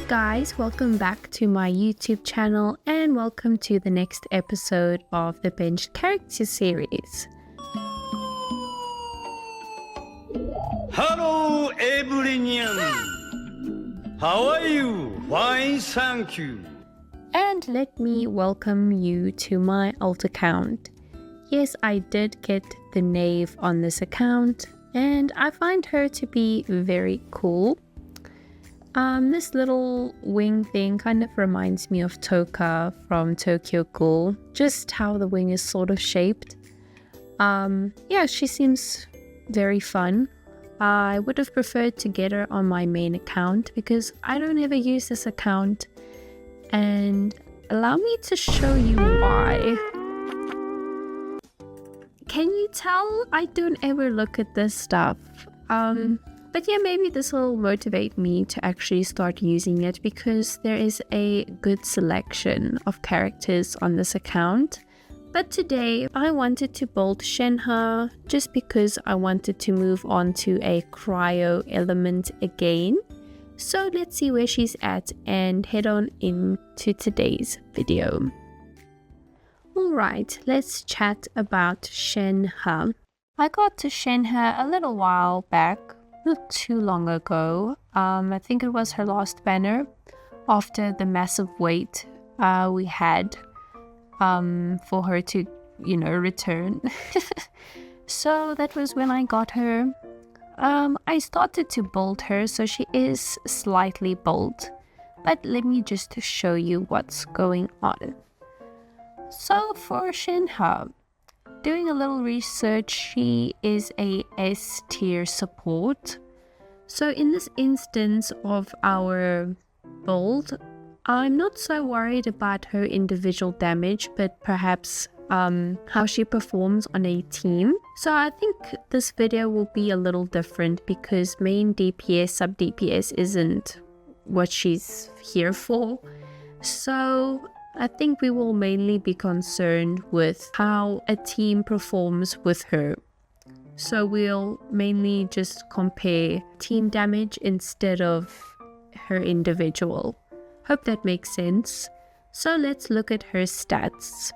guys, welcome back to my YouTube channel and welcome to the next episode of the Bench Character series. Hello everyone! How are you? Fine, thank you. And let me welcome you to my alt account. Yes, I did get the knave on this account and I find her to be very cool. This little wing thing kind of reminds me of Toka from Tokyo Ghoul, just how the wing is sort of shaped. Yeah, she seems very fun. I would have preferred to get her on my main account because I don't ever use this account, and allow me to show you why. Can you tell I don't ever look at this stuff? But yeah, maybe this will motivate me to actually start using it because there is a good selection of characters on this account. But today I wanted to build Shenhe just because I wanted to move on to a cryo element again. So let's see where she's at and head on into today's video. Alright, let's chat about Shenhe. I got to Shenhe a little while back. Not too long ago. I think it was her last banner after the massive wait we had for her to, return. So that was when I got her. I started to build her, so she is slightly built. But let me just show you what's going on. So for Shenhe, doing a little research, she is a S tier support. So in this instance of our build, I'm not so worried about her individual damage, but perhaps how she performs on a team. So I think this video will be a little different because main DPS, sub DPS isn't what she's here for. So I think we will mainly be concerned with how a team performs with her. So we'll mainly just compare team damage instead of her individual. Hope that makes sense. So let's look at her stats.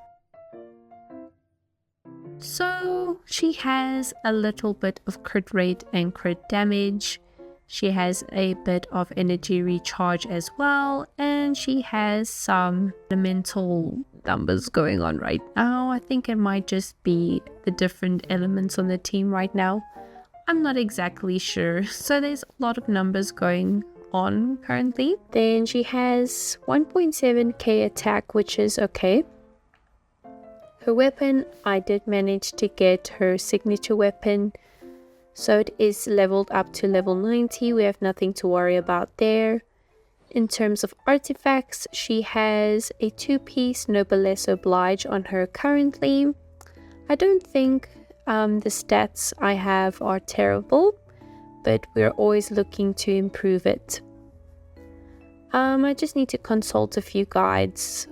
So she has a little bit of crit rate and crit damage. She has a bit of energy recharge as well, and she has some elemental numbers going on right now. I think it might just be the different elements on the team right now. I'm not exactly sure. So there's a lot of numbers going on currently. Then she has 1.7k attack, which is okay. Her weapon, I did manage to get her signature weapon. So it is leveled up to level 90. We have nothing to worry about there. In terms of artifacts, she has a 2-piece Noblesse Oblige on her currently. I don't think the stats I have are terrible, but we're always looking to improve it. I just need to consult a few guides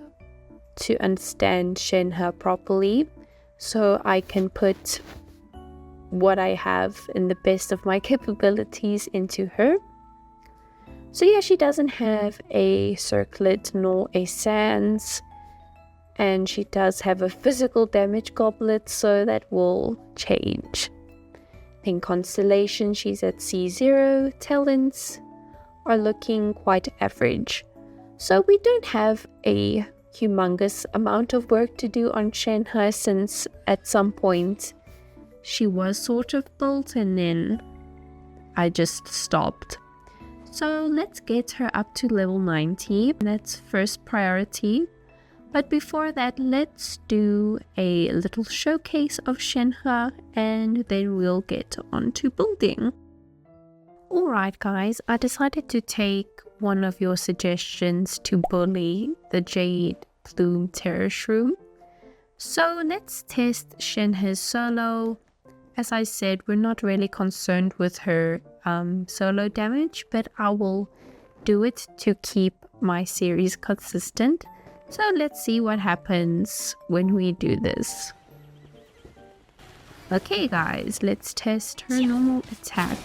to understand Shenhe properly, so I can put what I have in the best of my capabilities into her. So yeah, she doesn't have a circlet nor a sands, and she does have a physical damage goblet, so that will change. In constellation, she's at C0. Talents are looking quite average, so we don't have a humongous amount of work to do on Shenhe, since at some point she was sort of built and then I just stopped. So let's get her up to level 90. That's first priority. But before that, let's do a little showcase of Shenhe and then we'll get on to building. Alright guys, I decided to take one of your suggestions to bully the Jade Plume Terror Shroom. So let's test Shenhe's solo. As I said, we're not really concerned with her solo damage, but I will do it to keep my series consistent. So let's see what happens when we do this. Okay guys, let's test her normal attack.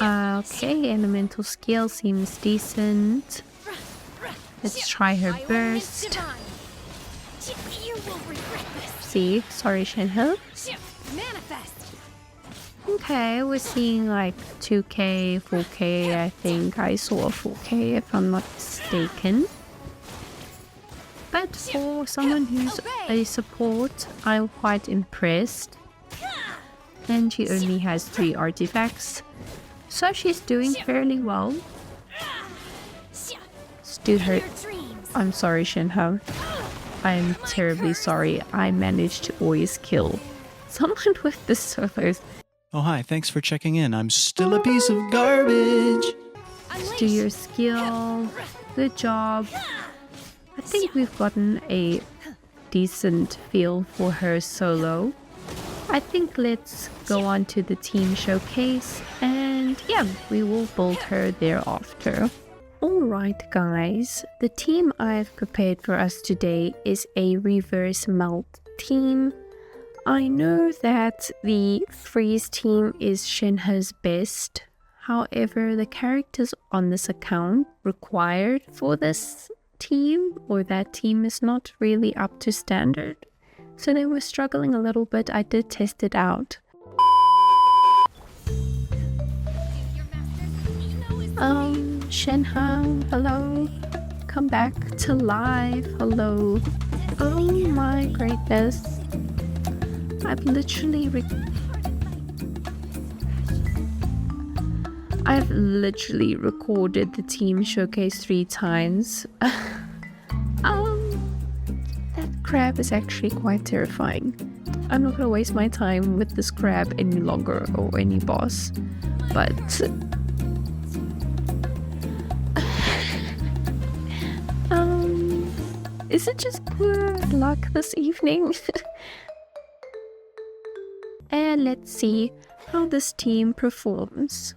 Okay, elemental skill seems decent. Let's try her burst. See, sorry Shenhe. Okay, we're seeing like 2k, 4k, I think I saw 4k if I'm not mistaken. But for someone who's a support, I'm quite impressed. And she only has 3 artifacts, so she's doing fairly well. Let's do her. I'm sorry Shenhe. I'm terribly sorry. I managed to always kill someone with the solos. Oh hi, thanks for checking in. I'm still a piece of garbage. Let's do your skill. Good job. I think we've gotten a decent feel for her solo. I think let's go on to the team showcase and yeah, we will build her thereafter. Alright guys, the team I've prepared for us today is a reverse melt team. I know that the freeze team is Shenhe's best. However, the characters on this account required for this team or that team is not really up to standard. So they were struggling a little bit. I did test it out. Shenhe, hello. Come back to live. Hello. Oh my greatness. I've literally recorded the team showcase 3 times. That crab is actually quite terrifying. I'm not gonna waste my time with this crab any longer or any boss, but is it just poor luck this evening? And let's see how this team performs.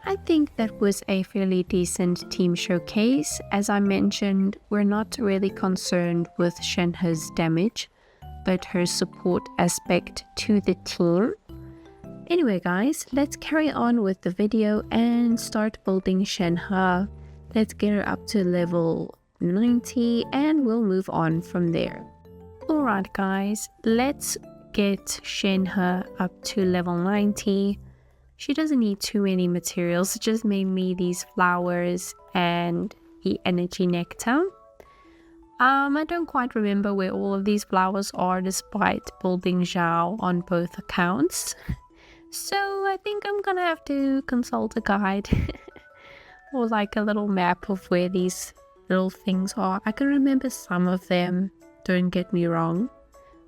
I think that was a fairly decent team showcase. As I mentioned, we're not really concerned with Shenhe's damage, but her support aspect to the team. Anyway guys, let's carry on with the video and start building Shenhe. Let's get her up to level 90 and we'll move on from there. Alright guys, let's get Shenhe up to level 90. She doesn't need too many materials, just mainly these flowers and the energy nectar. I don't quite remember where all of these flowers are despite building Zhao on both accounts. So I think I'm gonna have to consult a guide or like a little map of where these little things are. I can remember some of them, don't get me wrong,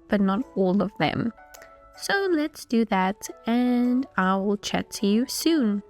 but not all of them. So let's do that and I will chat to you soon.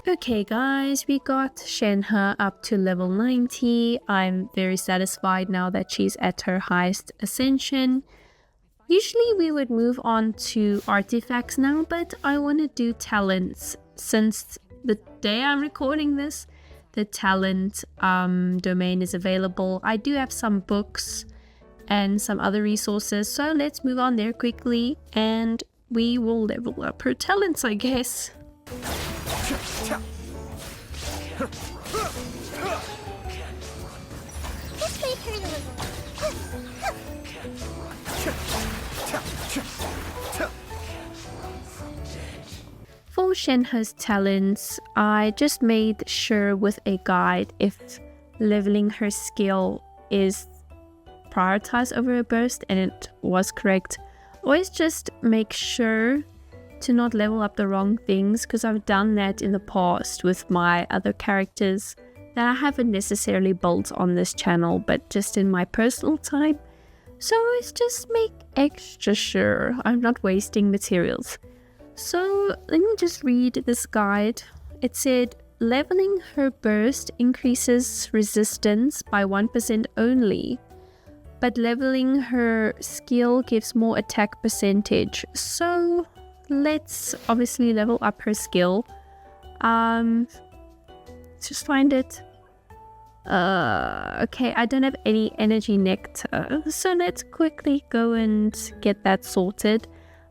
Okay guys, we got Shenhe up to level 90. I'm very satisfied now that she's at her highest ascension. Usually we would move on to artifacts now, but I want to do talents since the day I'm recording this, the talent domain is available. I do have some books and some other resources, so let's move on there quickly and we will level up her talents, I guess. For Shenhe's talents, I just made sure with a guide if leveling her skill is prioritized over a burst, and it was correct. Always just make sure to not level up the wrong things, because I've done that in the past with my other characters that I haven't necessarily built on this channel, but just in my personal time. So always just make extra sure I'm not wasting materials. So let me just read this guide. It said leveling her burst increases resistance by 1% only, but leveling her skill gives more attack percentage. So let's obviously level up her skill. Just find it. Okay, I don't have any energy nectar, so let's quickly go and get that sorted.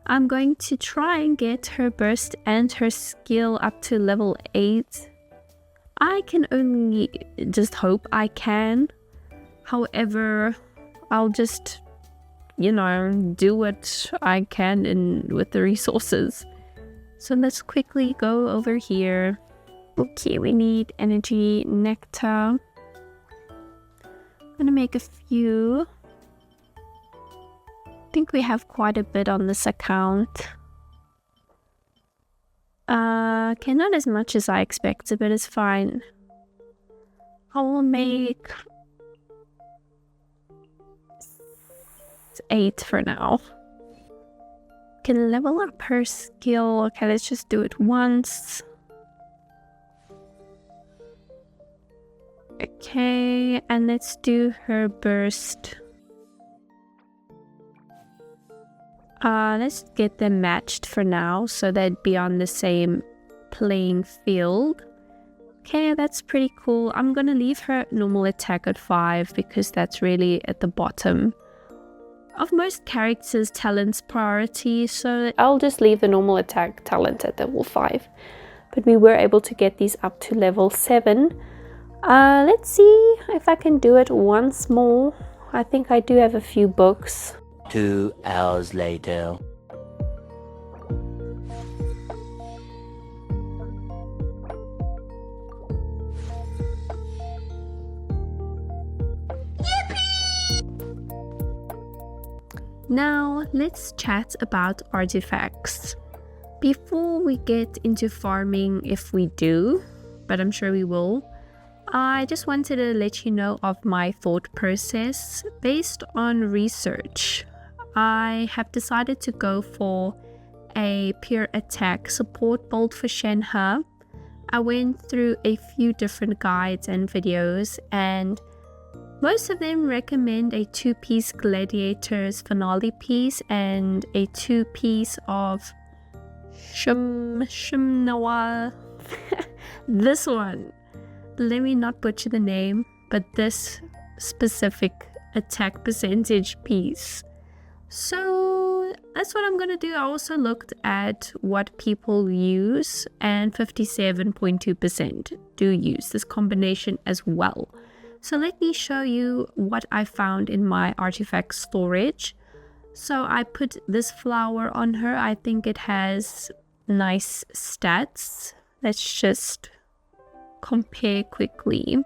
I'm going to try and get her burst and her skill up to level 8. I can only just hope I can. However, I'll just, do what I can with the resources. So let's quickly go over here. Okay, we need energy nectar. I'm gonna make a few. I think we have quite a bit on this account. Okay, not as much as I expected, but it's fine. I will make 8 for now. Can level up her skill. Okay, let's just do it once. Okay, and let's do her burst. Let's get them matched for now, so they'd be on the same playing field. Okay, that's pretty cool. I'm gonna leave her normal attack at 5 because that's really at the bottom of most characters' talents priority, so I'll just leave the normal attack talent at level 5. But we were able to get these up to level 7. Let's see if I can do it once more. I think I do have a few books. 2 hours later. Now let's chat about artifacts. Before we get into farming, if we do, but I'm sure we will, I just wanted to let you know of my thought process. Based on research, I have decided to go for a pure attack support build for Shenhe. I went through a few different guides and videos, and most of them recommend a 2-piece gladiators finale piece and a 2-piece of Shimnawa. This one, let me not butcher the name, but this specific attack percentage piece. So that's what I'm gonna do. I also looked at what people use, and 57.2% do use this combination as well. So let me show you what I found in my artifact storage. So I put this flower on her. I think it has nice stats. Let's just compare quickly.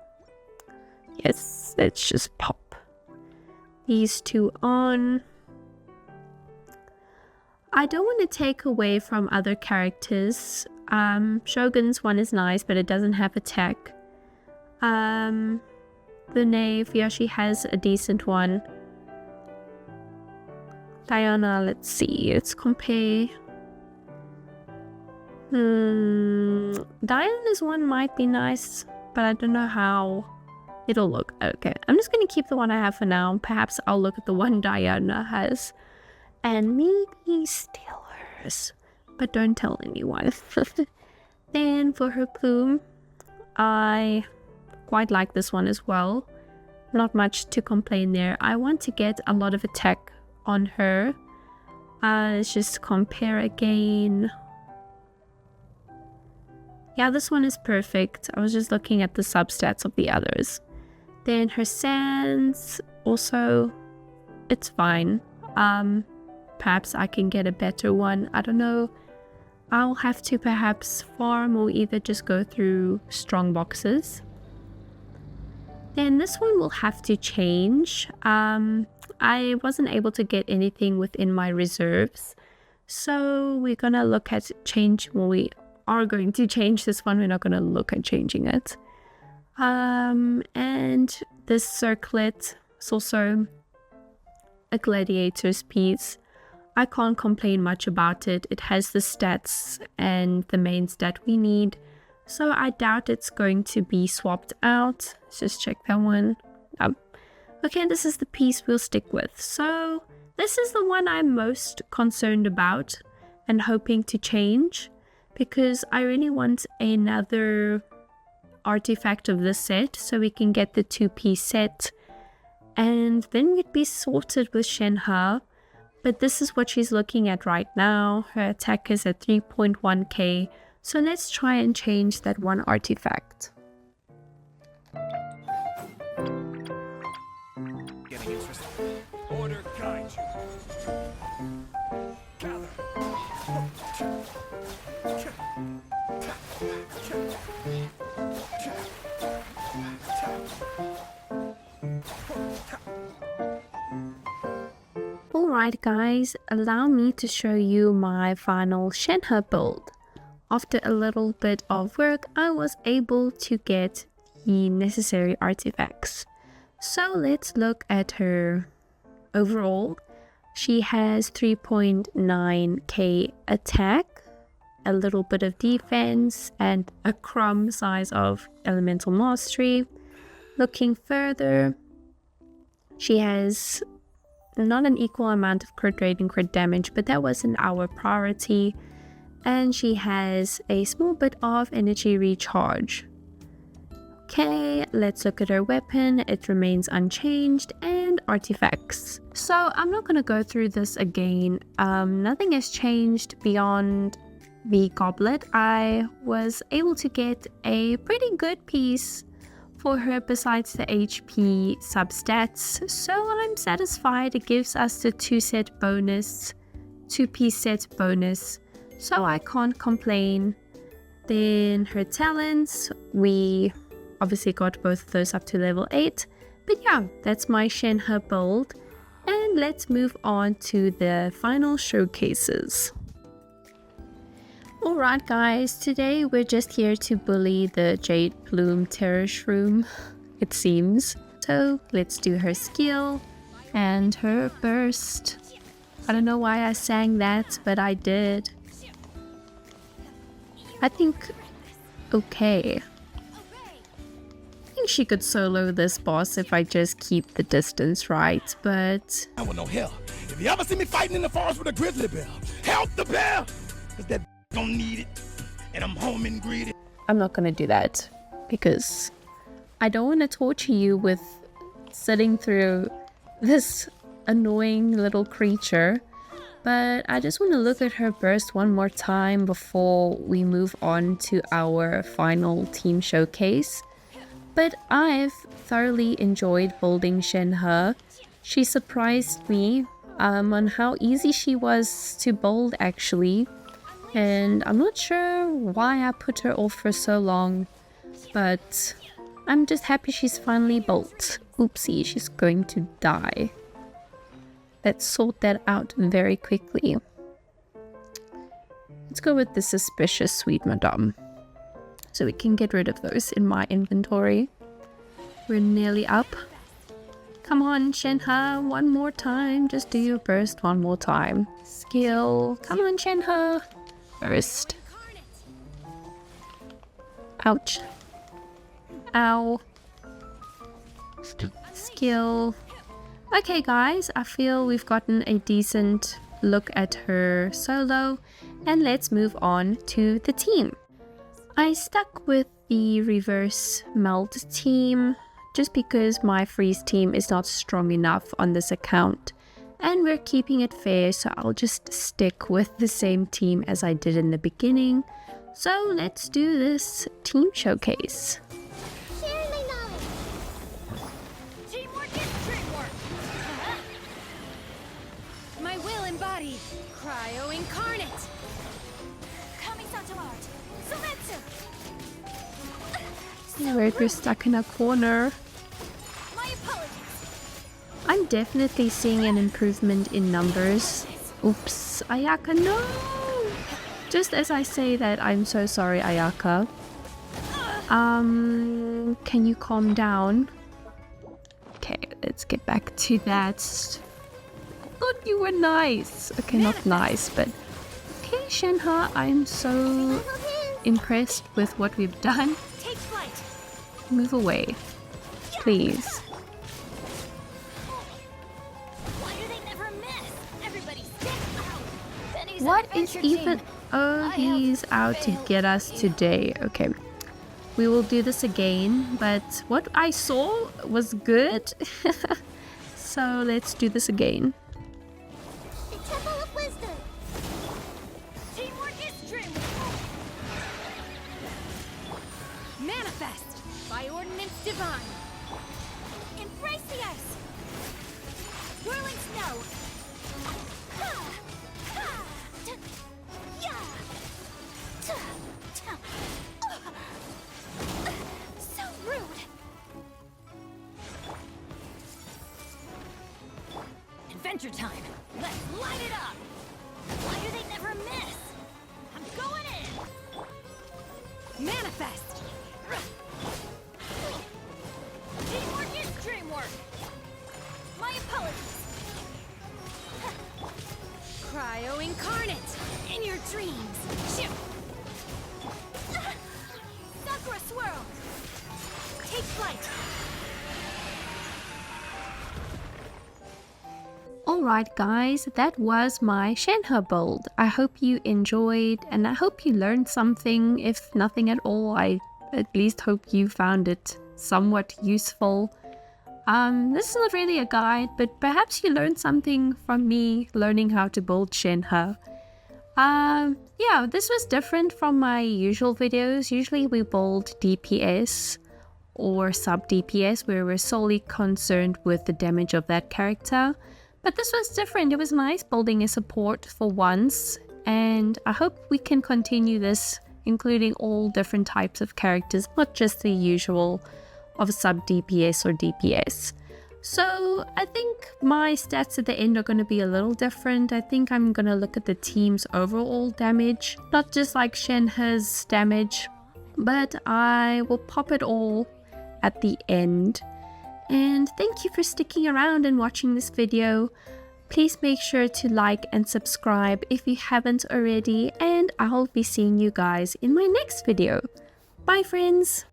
Yes, let's just pop these two on. I don't want to take away from other characters. Shogun's one is nice, but it doesn't have attack. The knave, yeah, she has a decent one. Diana, let's see, let's compare. Diana's one might be nice, but I don't know how it'll look. Okay, I'm just going to keep the one I have for now. Perhaps I'll look at the one Diana has and maybe steal hers, but don't tell anyone. Then for her plume, I quite like this one as well. Not much to complain there. I want to get a lot of attack on her. Let's just compare again. Yeah, this one is perfect. I was just looking at the substats of the others. Then her sands, also, it's fine. Perhaps I can get a better one. I don't know. I'll have to perhaps farm or either just go through strong boxes. Then this one will have to change. I wasn't able to get anything within my reserves. So we're going to look at change. Well, we are going to change this one. We're not going to look at changing it. And this circlet is also a gladiator's piece. I can't complain much about it. It has the stats and the main stat we need. So I doubt it's going to be swapped out. Let's just check that one. Okay, this is the piece we'll stick with. So this is the one I'm most concerned about and hoping to change, because I really want another artifact of this set so we can get the 2-piece set. And then we'd be sorted with Shenhe. But this is what she's looking at right now. Her attack is at 3.1k. So let's try and change that one artifact. Getting interesting. Order guide you. Gather. Alright guys, allow me to show you my final Shenhe build. After a little bit of work, I was able to get the necessary artifacts. So let's look at her overall. She has 3.9k attack, a little bit of defense, and a crumb size of elemental mastery. Looking further, she has not an equal amount of crit rate and crit damage, but that wasn't our priority. And she has a small bit of energy recharge. Okay, let's look at her weapon. It remains unchanged, and artifacts. So I'm not going to go through this again. Nothing has changed beyond the goblet. I was able to get a pretty good piece for her besides the HP substats, so I'm satisfied. It gives us the 2-piece set bonus, so I can't complain. Then her talents, we obviously got both of those up to level 8, but yeah, that's my Shenhe build. And let's move on to the final showcases. Alright guys, today we're just here to bully the Jade Plume Terror Shroom, it seems. So let's do her skill and her burst. I don't know why I sang that, but I did. I think, okay. I think she could solo this boss if I just keep the distance right, but... I want no hell. If you ever see me fighting in the forest with a grizzly bear, help the bear! Cause that don't need it, and I'm home and greedy. I'm not gonna do that, because I don't want to torture you with sitting through this annoying little creature. But I just want to look at her burst one more time before we move on to our final team showcase. But I've thoroughly enjoyed building Shenhe. She surprised me on how easy she was to build actually. And I'm not sure why I put her off for so long, but I'm just happy she's finally built. Oopsie, she's going to die. Let's sort that out very quickly. Let's go with the suspicious sweet madame, so we can get rid of those in my inventory. We're nearly up. Come on, Shenhe, one more time. Just do your burst one more time. Skill. Come on, Shenhe. Burst. Ouch. Ow. Skill. Okay guys, I feel we've gotten a decent look at her solo, and let's move on to the team. I stuck with the reverse meld team just because my freeze team is not strong enough on this account, and we're keeping it fair, so I'll just stick with the same team as I did in the beginning. So let's do this team showcase. Teamwork is dreamwork. My will embodied. Cryo incarnate. Kamisato art. Sumetsu. We're stuck in a corner. My apologies. I'm definitely seeing an improvement in numbers. Oops, Ayaka, no! Just as I say that, I'm so sorry, Ayaka. Can you calm down? Okay, let's get back to that. Thought you were nice. Okay, not nice, but... Okay, Shenhe, I'm so impressed with what we've done. Take flight. Move away, please. Why do they never miss? Everybody stick out. Benny's What an is adventure even... team. Oh, he's out to get us today. Okay. We will do this again, but what I saw was good. So let's do this again. The Temple of Wisdom. Teamwork is dreamwork. Manifest by ordinance divine. Embrace the ice. Whirling snow. So rude. Adventure time. Let's light it up. Why do they never miss? I'm going in. Manifest. Teamwork is dreamwork. My apologies. Cryo incarnate in your dreams. Shoot. Sakura swirl. Take flight. Alright guys, that was my Shenhe build. I hope you enjoyed and I hope you learned something. If nothing at all, I at least hope you found it somewhat useful. This is not really a guide, but perhaps you learned something from me learning how to build Shenhe. Yeah, this was different from my usual videos. Usually we build DPS or sub DPS where we're solely concerned with the damage of that character. But this was different. It was nice building a support for once, and I hope we can continue this, including all different types of characters, not just the usual of sub DPS or DPS. So I think my stats at the end are going to be a little different. I think I'm going to look at the team's overall damage, not just like Shenhe's damage, but I will pop it all at the end. And thank you for sticking around and watching this video. Please make sure to like and subscribe if you haven't already, and I'll be seeing you guys in my next video. Bye friends!